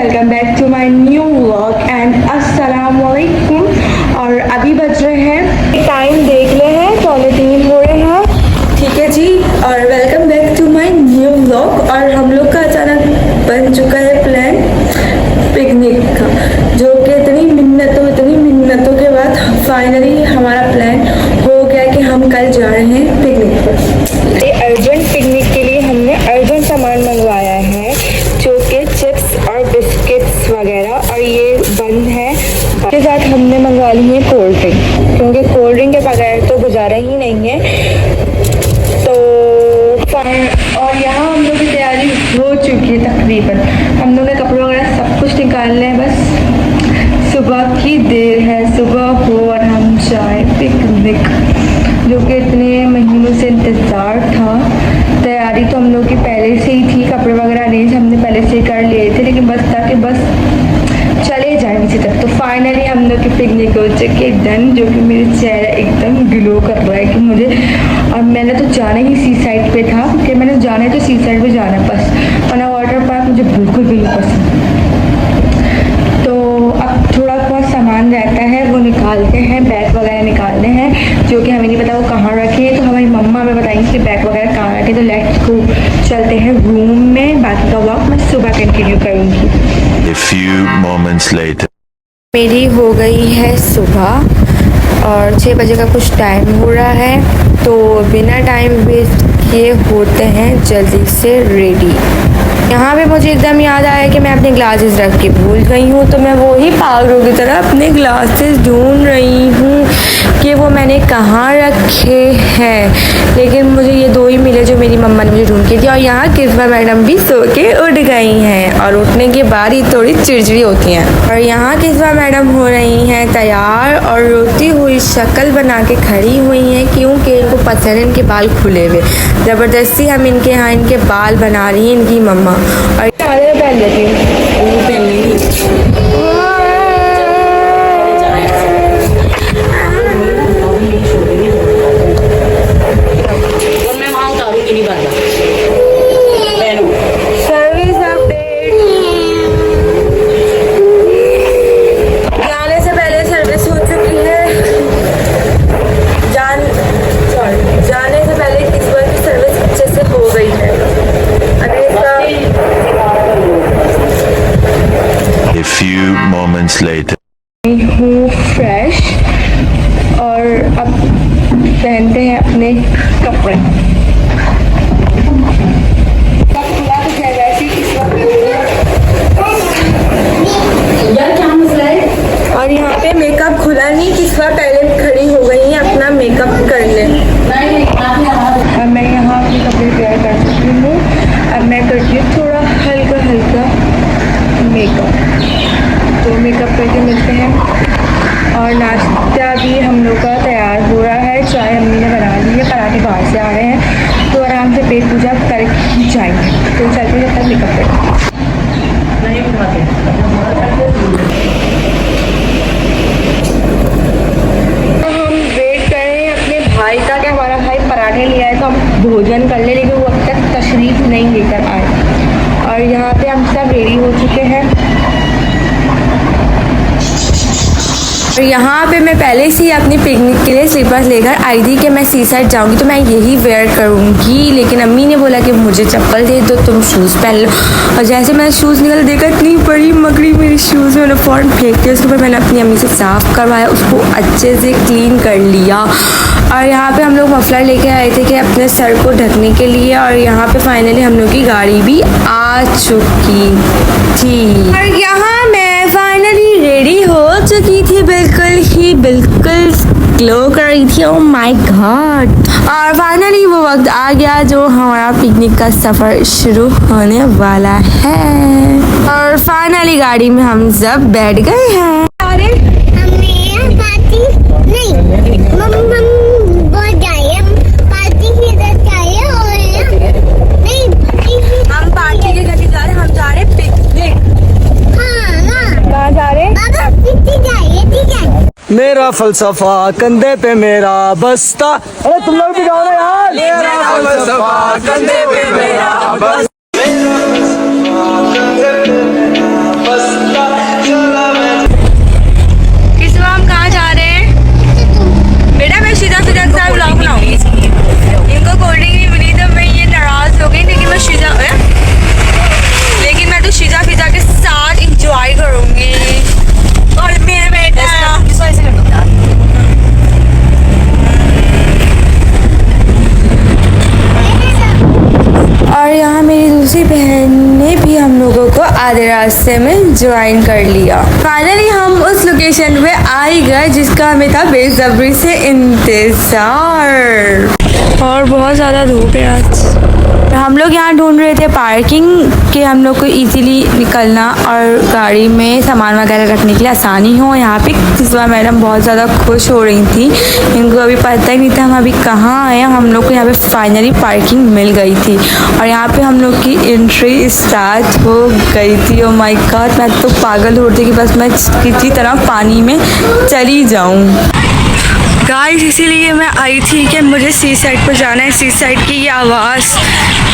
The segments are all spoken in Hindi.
Welcome back to my new vlog and अस्सलाम वालेकुम। और अभी बज रहे हैं, टाइम देख ले हैं, 2:15 हो रहे हैं। ठीक है जी, और welcome back to my new vlog. और हम लोग का अचानक बन चुका है प्लान पिकनिक का, जो कि इतनी मिन्नतों के बाद फाइनली हमारा प्लान हो गया कि हम कल जा रहे हैं पिकनिक पर। ये अर्जेंट पिकनिक के लिए हमने अर्जेंट सामान मंगवाया है, जो कि चिप्स और बिस्किट्स वगैरह, और ये बंद है। इसके साथ हमने मंगवा ली है कोल्ड ड्रिंक, क्योंकि कोल्ड ड्रिंक के बगैर तो गुजारा ही नहीं है। तो और यहाँ हम लोग की तैयारी हो चुकी है तकरीबन। हम लोग ने कपड़े वगैरह सब कुछ निकाल लें, बस सुबह की देर है, सुबह हो और हम जाए पिकनिक, जो कि इतने महीनों से इंतज़ार था। तैयारी तो हम लोग की पहले से ही थी, कपड़े वगैरह अरेंज हमने पहले से ही कर लिए थे, लेकिन बस था कि बस चले जाए इसी तक। तो फाइनली हम लोग की पिकनिक हो चुकी डन, जो कि मेरे चेहरा एकदम ग्लो कर रहा है कि मुझे, और मैंने तो जाना ही सी साइड पे था, कि मैंने जाना है तो सी साइड पे जाना बस, वरना वाटर पार्क मुझे बिल्कुल भी नहीं पसंद। तो अब थोड़ा बहुत सामान रहता है वो निकालते हैं, बैग वगैरह निकालने हैं, जो कि हमें नहीं पता वो कहाँ रखे हैं। तो हमारी मम्मा हमें बताएंगे कि बैग वगैरह कहाँ रखे। तो लेट्स गो, चलते हैं रूम में। बाकी का व्लॉग मैं सुबह कंटिन्यू करूँगी। A few moments later. मेरी हो गई है सुबह और 6 बजे का कुछ टाइम हो रहा है। तो बिना टाइम वेस्ट किए होते हैं जल्दी से रेडी। यहाँ पे मुझे एकदम याद आया कि मैं अपने ग्लासेस रख के भूल गई हूँ, तो मैं वो ही पागलों की तरह अपने ग्लासेस ढूंढ रही हूँ कि वो मैंने कहाँ रखे हैं। लेकिन मुझे ये 2 ही मिले जो मेरी मम्मा ने मुझे ढूंढ के दिया। और यहाँ किस्मा मैडम भी सो के उठ गई हैं, और उठने के बाद ही थोड़ी चिड़चिड़ी होती हैं। और यहाँ किस्मा मैडम हो रही हैं तैयार, और रोती हुई शक्ल बना के खड़ी हुई हैं, क्योंकि इनको पसंद है इनके बाल खुले हुए। ज़बरदस्ती हम इनके यहाँ इनके बाल बना रही हैं इनकी मम्मा। और पहन लेती सर्विस अपडेट, जाने से पहले सर्विस हो चुकी है। जाने से पहले इस बार की सर्विस अच्छे से हो गई है। अभी A few moments later. हूँ फ्रेश, और अब पहनते हैं अपने कपड़े। और यहाँ पे मेकअप खुला नहीं, किस बार पहले खड़ी हो गई है अपना मेकअप करने। अब मैं यहाँ अपने कपड़े तैयार कर चुकी हूँ। अब मैं करती हूँ थोड़ा हल्का हल्का मेकअप। तो मेकअप करके मिलते हैं। और नाश्ता भी हम लोग का तैयार हो रहा है, चाय अम्मी ने बना ली है, पराठे बाहर से आ रहे हैं, तो आराम से पेट पूजा करके जाएंगे। तो चलते जब तक मेकअप करते भाई का, कि हमारा भाई पराठे ले आए तो हम भोजन कर ले, लेकिन वो अब तक तशरीफ नहीं लेकर आए। और यहाँ पे हम सब रेडी हो चुके हैं। और यहाँ पे मैं पहले से ही अपनी पिकनिक के लिए स्लीपर्स लेकर आई थी कि मैं सी साइड जाऊँगी तो मैं यही वेयर करूँगी, लेकिन अम्मी ने बोला कि मुझे चप्पल दे दो, तुम शूज़ पहन लो। और जैसे मैंने शूज़ निकल देखा, इतनी बड़ी मकड़ी मेरी शूज़ में, मैंने फ़ौरन फेंक दिया। उसके बाद मैंने अपनी अम्मी से साफ़ करवाया, उसको अच्छे से क्लीन कर लिया। और यहाँ पे हम लोग मफलर लेके आए थे कि अपने सर को ढकने के लिए। और यहाँ पे फाइनली हम लोग की गाड़ी भी आ चुकी थी, और यहाँ मैं फाइनली रेडी हो चुकी थी, बिल्कुल ग्लो कर रही थी। Oh my God. और फाइनली वो वक्त आ गया जो हमारा पिकनिक का सफ़र शुरू होने वाला है। और फाइनली गाड़ी में हम सब बैठ गए हैं। हम पार्टी के घर जा रहे हैं, हम जा रहे हैं पिकनिक। कहाँ जा रहे हैं? मेरा फलसफा कंधे पे मेरा बस्ता। अरे तुम लोग भी गाओ ना यार। मेरा फलसफा कंधे पे मेरा बस्ता। आधे रास्ते में ज्वाइन कर लिया। फाइनली हम उस लोकेशन पे आ ही गए जिसका हमें था बेसब्री से इंतज़ार। और बहुत ज़्यादा धूप है आज। हम लोग यहाँ ढूंढ रहे थे पार्किंग कि हम लोग को इजीली निकलना और गाड़ी में सामान वगैरह रखने के लिए आसानी हो। यहाँ पे किस्वा मैडम बहुत ज़्यादा खुश हो रही थी, इनको अभी पता ही नहीं था हम अभी कहाँ आए। हम लोग को यहाँ पे फाइनली पार्किंग मिल गई थी और यहाँ पे हम लोग की एंट्री स्टार्ट हो गई थी। ओ माय गॉड, मैं तो पागल हो रही थी कि बस मैं किसी तरह पानी में चली जाऊँ। गाइस इसीलिए मैं आई थी कि मुझे सी साइड पर जाना है। सी साइड की ये आवाज़,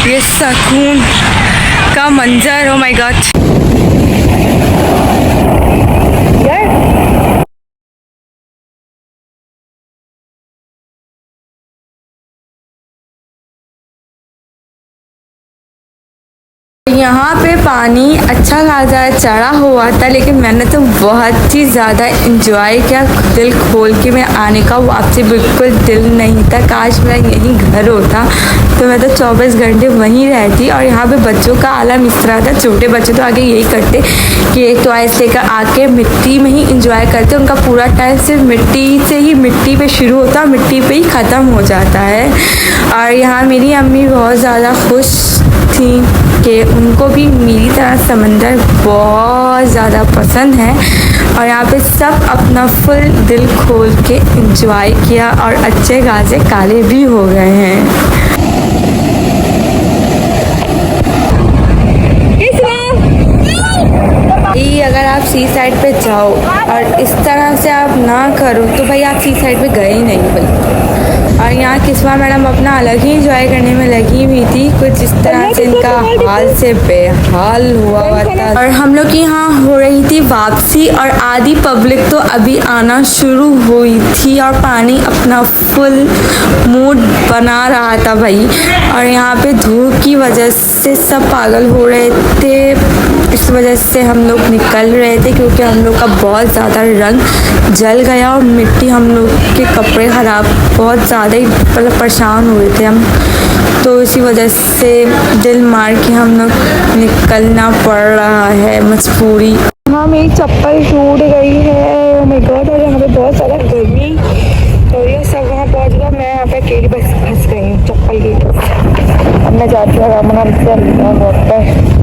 ये सुकून का मंजर, ओ माय गॉड। यहाँ पे पानी अच्छा खासा चढ़ा हुआ था, लेकिन मैंने तो बहुत ही ज़्यादा इंजॉय किया। दिल खोल के मैं आने का वो आपसे बिल्कुल दिल नहीं था। काश मेरा यहीं घर होता तो मैं तो 24 घंटे वहीं रहती। और यहाँ पे बच्चों का आलम इस तरह था, छोटे बच्चे तो आगे यही करते कि एक टॉयस लेकर आके मिट्टी में ही इंजॉय करते। उनका पूरा टाइम सिर्फ मिट्टी से ही, मिट्टी पे शुरू होता है, मिट्टी पे ही ख़त्म हो जाता है। और यहाँ मेरी अम्मी बहुत ज़्यादा खुश थी कि उनको भी मेरी तरह समंदर बहुत ज़्यादा पसंद है। और यहाँ पे सब अपना फुल दिल खोल के एंजॉय किया और अच्छे खासे काले भी हो गए हैं। अगर आप सी साइड पे जाओ और इस तरह से आप ना करो तो भाई आप सी साइड पे गए ही नहीं भाई। और यहाँ किस्वा मैडम अपना अलग ही इंजॉय करने में लगी हुई थी, कुछ इस तरह से इनका हाल से बेहाल हुआ था। और हम लोग की यहाँ हो रही थी वापसी और आधी पब्लिक तो अभी आना शुरू हुई थी और पानी अपना फुल मूड बना रहा था भाई। और यहाँ पे धूप की वजह से सब पागल हो रहे थे, इस वजह से हम लोग निकल रहे थे क्योंकि हम लोग का बहुत ज़्यादा रंग जल गया और मिट्टी, हम लोग के कपड़े ख़राब, बहुत ज़्यादा ही मतलब परेशान हुए थे हम। तो इसी वजह से दिल मार के हम लोग निकलना पड़ रहा है, मजबूरी। हाँ मेरी चप्पल टूट गई है, ओह माय गॉड। और यहाँ पे बहुत ज़्यादा गर्मी और ये सब वहाँ पहुँच गया, मैं यहाँ पे अकेली बस फंस गई हूँ चप्पल की। अब मैं जाती हूँ आराम से।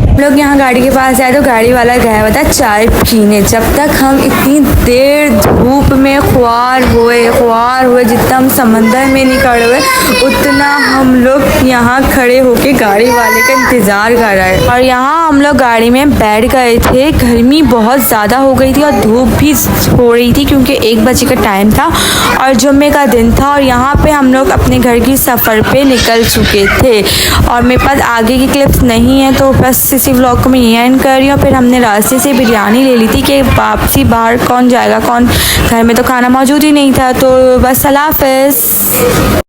हम लोग यहाँ गाड़ी के पास आए तो गाड़ी वाला गया हुआ था चाय पीने। जब तक हम इतनी देर धूप में ख्वार हुए, जितना हम समंदर में नहीं खड़े हुए उतना हम लोग यहाँ खड़े होके गाड़ी वाले का इंतज़ार कर रहे हैं। और यहाँ हम लोग गाड़ी में बैठ गए थे। गर्मी बहुत ज़्यादा हो गई थी और धूप भी हो रही थी क्योंकि 1 बजे का टाइम था और जुम्मे का दिन था। और यहाँ पे हम लोग अपने घर की सफ़र पे निकल चुके थे और मेरे पास आगे की क्लिप्स नहीं है तो बस इसी व्लॉग को मैं यहीं एंड कर रही हूँ। फिर हमने रास्ते से बिरयानी ले ली थी कि वापसी बाहर कौन जाएगा, कौन, घर में तो खाना मौजूद ही नहीं था। तो बस अल्लाह हाफ़िज़।